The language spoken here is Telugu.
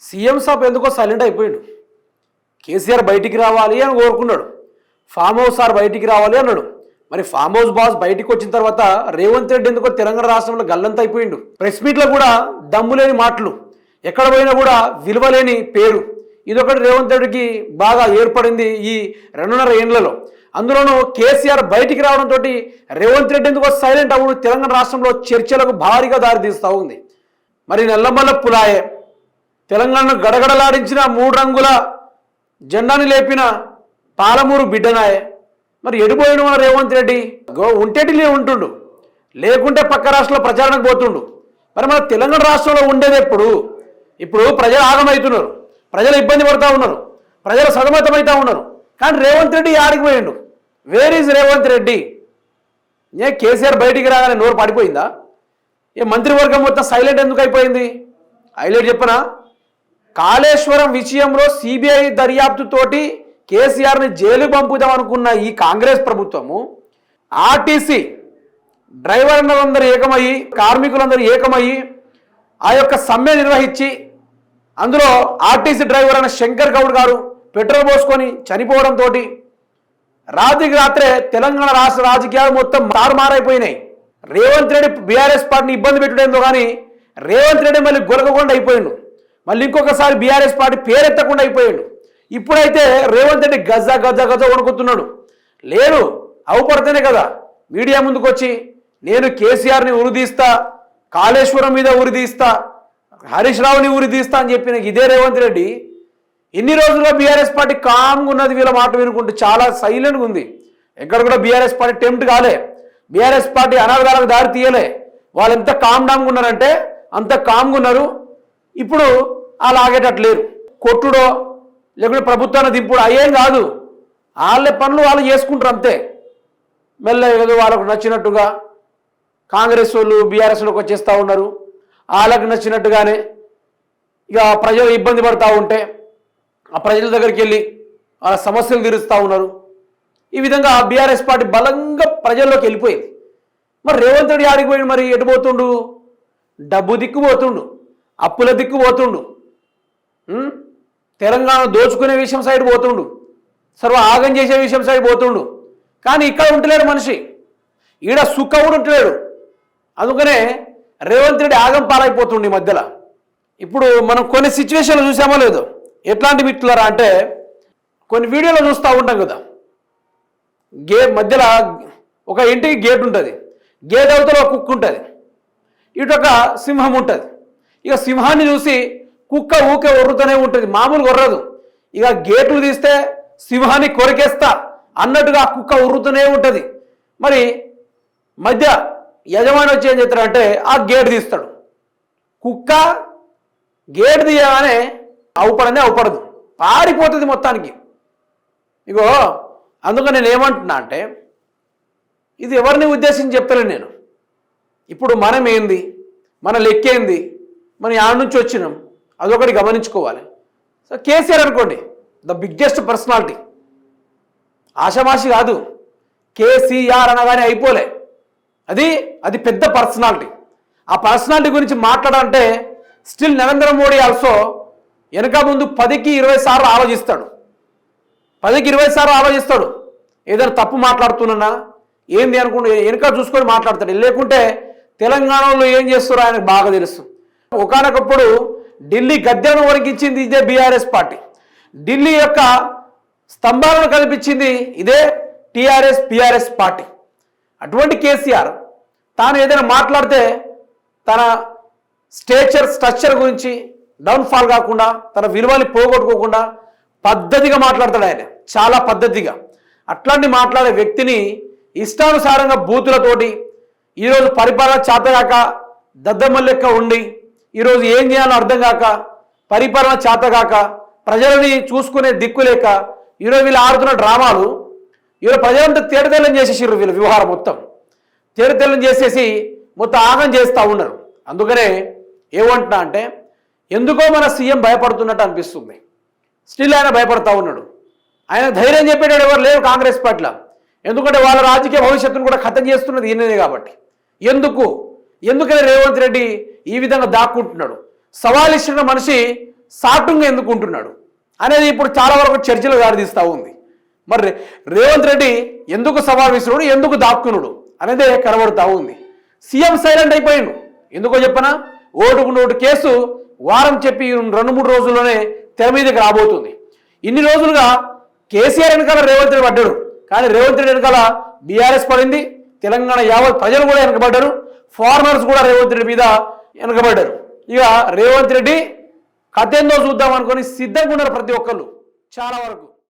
సీఎం సాబ్ ఎందుకో సైలెంట్ అయిపోయాడు. కేసీఆర్ బయటికి రావాలి అని కోరుకున్నాడు. ఫామ్ హౌస్ సార్ బయటికి రావాలి అన్నాడు. మరి ఫామ్ హౌస్ బాస్ బయటికి వచ్చిన తర్వాత రేవంత్ రెడ్డి ఎందుకో తెలంగాణ రాష్ట్రంలో గల్లంత అయిపోయిండు. ప్రెస్ మీట్లో కూడా దమ్ములేని మాటలు, ఎక్కడ పోయినా కూడా విలువలేని పేరు, ఇదొకటి రేవంత్ రెడ్డికి బాగా ఏర్పడింది ఈ 2.5 ఏళ్లలో. అందులోనూ కేసీఆర్ బయటికి రావడంతో రేవంత్ రెడ్డి ఎందుకో సైలెంట్ అవ్వడం తెలంగాణ రాష్ట్రంలో చర్చలకు భారీగా దారితీస్తూ ఉంది. మరి నల్లమల్ల పులాయే తెలంగాణను గడగడలాడించిన 3 రంగుల జెండాని లేపిన పాలమూరు బిడ్డనాయే. మరి ఎడిపోయిన మన రేవంత్ రెడ్డి ఉంటేటిలే ఉంటుండు, లేకుంటే పక్క రాష్ట్రంలో ప్రచారానికి పోతుండు. మరి మన తెలంగాణ రాష్ట్రంలో ఉండేది ఇప్పుడు ప్రజలు ఆగమవుతున్నారు, ప్రజలు ఇబ్బంది పడుతూ ఉన్నారు, ప్రజలు సతమతమవుతూ ఉన్నారు. కానీ రేవంత్ రెడ్డి ఆడికి పోయిండు. Where is Revanth Reddy? KCR బయటికి రాగానే నోరు పడిపోయిందా? మంత్రివర్గం మొత్తం సైలెంట్ ఎందుకు అయిపోయింది? హైలైట్ చెప్పనా, కాళేశ్వరం విషయంలో సిబిఐ దర్యాప్తుతోటి కేసీఆర్ని జైలు పంపుదాం అనుకున్న ఈ కాంగ్రెస్ ప్రభుత్వము ఆర్టీసీ డ్రైవర్లందరూ ఏకమయ్యి, కార్మికులందరూ ఏకమయ్యి ఆ యొక్క సమ్మె నిర్వహించి అందులో ఆర్టీసీ డ్రైవర్ అయిన శంకర్ గౌడ్ గారు పెట్రోల్ పోసుకొని చనిపోవడంతో రాత్రికి రాత్రే తెలంగాణ రాష్ట్ర రాజకీయాలు మొత్తం మారుమారైపోయినాయి. రేవంత్ రెడ్డి బీఆర్ఎస్ పార్టీని ఇబ్బంది పెట్టుడేందో కానీ రేవంత్ రెడ్డి మళ్ళీ గొలకకుండా అయిపోయిండు. మళ్ళీ ఇంకొకసారి బీఆర్ఎస్ పార్టీ పేరెత్తకుండా అయిపోయాడు. ఇప్పుడైతే రేవంత్ రెడ్డి గజ గజ గజ వణుకుతున్నాడు. లేదు అవుపడితేనే కదా మీడియా ముందుకు వచ్చి నేను కేసీఆర్ని ఉరిదీస్తా, కాళేశ్వరం మీద ఉరిదీస్తా, హరీష్ రావుని ఉరిదీస్తా అని చెప్పిన ఇదే రేవంత్ రెడ్డి ఇన్ని రోజుల్లో బీఆర్ఎస్ పార్టీ కామ్గా ఉన్నది. వీళ్ళ మాట వినుకుంటూ చాలా సైలెంట్గా ఉంది. ఎక్కడ కూడా బీఆర్ఎస్ పార్టీ టెంప్ట్ కాలే, బీఆర్ఎస్ పార్టీ అనాథాలకు దారి తీయలే. వాళ్ళు ఎంత కామ్గా ఉన్నారంటే అంత కామ్గా ఉన్నారు. ఇప్పుడు అలా ఆగేటట్లేరు. కొట్టుడో లేకుంటే ప్రభుత్వాన్ని దింపుడు అయ్యేం కాదు. వాళ్ళ పనులు వాళ్ళు చేసుకుంటారు అంతే. మెల్లగా వాళ్ళకు నచ్చినట్టుగా కాంగ్రెస్ వాళ్ళు బీఆర్ఎస్లోకి వచ్చేస్తూ ఉన్నారు. వాళ్ళకు నచ్చినట్టుగానే ఇక ప్రజలు ఇబ్బంది పడుతూ ఉంటే ఆ ప్రజల దగ్గరికి వెళ్ళి వాళ్ళ సమస్యలు తీరుస్తూ ఉన్నారు. ఈ విధంగా బీఆర్ఎస్ పార్టీ బలంగా ప్రజల్లోకి వెళ్ళిపోయింది. మరి రేవంత్ రెడ్డి ఆడిపోయిండు, మరి ఎటు పోతుండు? డబ్బు దిక్కు పోతుండు, అప్పుల దిక్కు పోతుండు, తెలంగాణ దోచుకునే విషయం సైడ్ పోతుండు, సర్వ ఆగం చేసే విషయం సైడ్ పోతుండు. కానీ ఇక్కడ ఉంటలేడు మనిషి, ఈడ సుఖ కూడా ఉంటలేడు. అందుకనే రేవంత్ రెడ్డి ఆగం పాలైపోతుండు ఈ మధ్యలో. ఇప్పుడు మనం కొన్ని సిచ్యువేషన్లు చూసామో లేదో, ఎట్లాంటి మిత్రులరా అంటే కొన్ని వీడియోలో చూస్తూ ఉంటాం కదా, మధ్యలో ఒక ఇంటికి గేట్ ఉంటుంది, గేట్ అవతల ఒక కుక్క ఉంటుంది, ఇటు ఒక సింహం ఉంటుంది. ఇక సింహాన్ని చూసి కుక్క ఊకే ఒర్రుతూనే ఉంటుంది, మామూలుగా ఒర్రదు. ఇక గేట్లు తీస్తే సింహాన్ని కొరికేస్తా అన్నట్టుగా ఆ కుక్క ఉర్రుతూనే ఉంటుంది. మరి మధ్య యజమాని వచ్చి ఏం చేస్తాడంటే ఆ గేట్ తీస్తాడు. కుక్క గేట్ తీయగానే అవుపడదు, పారిపోతుంది మొత్తానికి. ఇగో అందుకని నేను ఏమంటున్నా అంటే ఇది ఎవరిని ఉద్దేశించి చెప్తలేను నేను. ఇప్పుడు మనం ఏంది, మన లెక్కేంది, మనం యాడ నుంచి వచ్చినాం అదొకటి గమనించుకోవాలి. సో కేసీఆర్ అనుకోండి ద బిగ్గెస్ట్ పర్సనాలిటీ, ఆషామాషి కాదు. కేసీఆర్ అనగానే అయిపోలే, అది పెద్ద పర్సనాలిటీ. ఆ పర్సనాలిటీ గురించి మాట్లాడాలంటే స్టిల్ నరేంద్ర మోడీ ఆల్సో వెనక ముందు 10కి 20 సార్లు ఆలోచిస్తాడు. 10కి 20 సార్లు ఆలోచిస్తాడు. ఏదైనా తప్పు మాట్లాడుతున్నా ఏంది అనుకుంటే వెనక చూసుకొని మాట్లాడతాడు. లేకుంటే తెలంగాణలో ఏం చేస్తారో ఆయనకు బాగా తెలుసు. ఒకనొకప్పుడు ఢిల్లీ గద్దెను వణికించింది ఇదే బీఆర్ఎస్ పార్టీ, ఢిల్లీ యొక్క స్తంభాలను కల్పించింది ఇదే టీఆర్ఎస్ బీఆర్ఎస్ పార్టీ. అటువంటి కేసీఆర్ తాను ఏదైనా మాట్లాడితే తన స్ట్రక్చర్ గురించి డౌన్ఫాల్ కాకుండా, తన విలువని పోగొట్టుకోకుండా పద్ధతిగా మాట్లాడతాడు ఆయన, చాలా పద్ధతిగా. అట్లాంటి మాట్లాడే వ్యక్తిని ఇష్టానుసారంగా బూతులతోటి ఈరోజు పరిపాలన చేతగాక దద్దమ్మ లెక్క ఉండి ఈరోజు ఏం చేయాలో అర్థం కాక, పరిపాలన చేతగాక, ప్రజలని చూసుకునే దిక్కు లేక ఈరోజు వీళ్ళు ఆడుతున్న డ్రామాలు ఈరోజు ప్రజలంతా తేడతెల్లం చేసేసారు. వీళ్ళ వ్యవహారం మొత్తం తేడతెల్లం చేసేసి మొత్తం ఆగం చేస్తూ ఉన్నారు. అందుకనే ఏమంటున్నా అంటే ఎందుకో మన సీఎం భయపడుతున్నట్టు అనిపిస్తుంది. స్టిల్ ఆయన భయపడతా ఉన్నాడు. ఆయన ధైర్యం చెప్పేటాడు ఎవరు లేరు కాంగ్రెస్ పార్టీలో. ఎందుకంటే వాళ్ళ రాజకీయ భవిష్యత్తును కూడా ఖతం చేస్తున్నది ఈయననే కాబట్టి. ఎందుకని రేవంత్ రెడ్డి ఈ విధంగా దాక్కుంటున్నాడు? సవాల్ ఇచ్చిన మనిషి సాటుగా ఎందుకు ఉంటున్నాడు అనేది ఇప్పుడు చాలా వరకు చర్చలు దారితీస్తూ ఉంది. మరి రేవంత్ రెడ్డి ఎందుకు సవాల్ విసురుడు, ఎందుకు దాక్కునుడు అనేదే కనబడుతూ ఉంది. సీఎం సైలెంట్ అయిపోయిండు. ఎందుకో చెప్పనా, ఓటుకు నోటు కేసు వారం చెప్పి 2-3 రోజుల్లోనే తెర మీదకి రాబోతుంది. ఇన్ని రోజులుగా కేసీఆర్ వెనకాల రేవంత్ రెడ్డి పడ్డాడు, కానీ రేవంత్ రెడ్డి వెనకాల బీఆర్ఎస్ పడింది. తెలంగాణ యావత్ ప్రజలు కూడా వెనకబడ్డారు, ఫారినర్స్ కూడా రేవంత్ రెడ్డి మీద వెనకబడ్డారు. ఇక రేవంత్ రెడ్డి కథ ఏందో చూద్దాం అనుకొని సిద్ధంగా ఉన్నారు ప్రతి ఒక్కళ్ళు చాలా వరకు.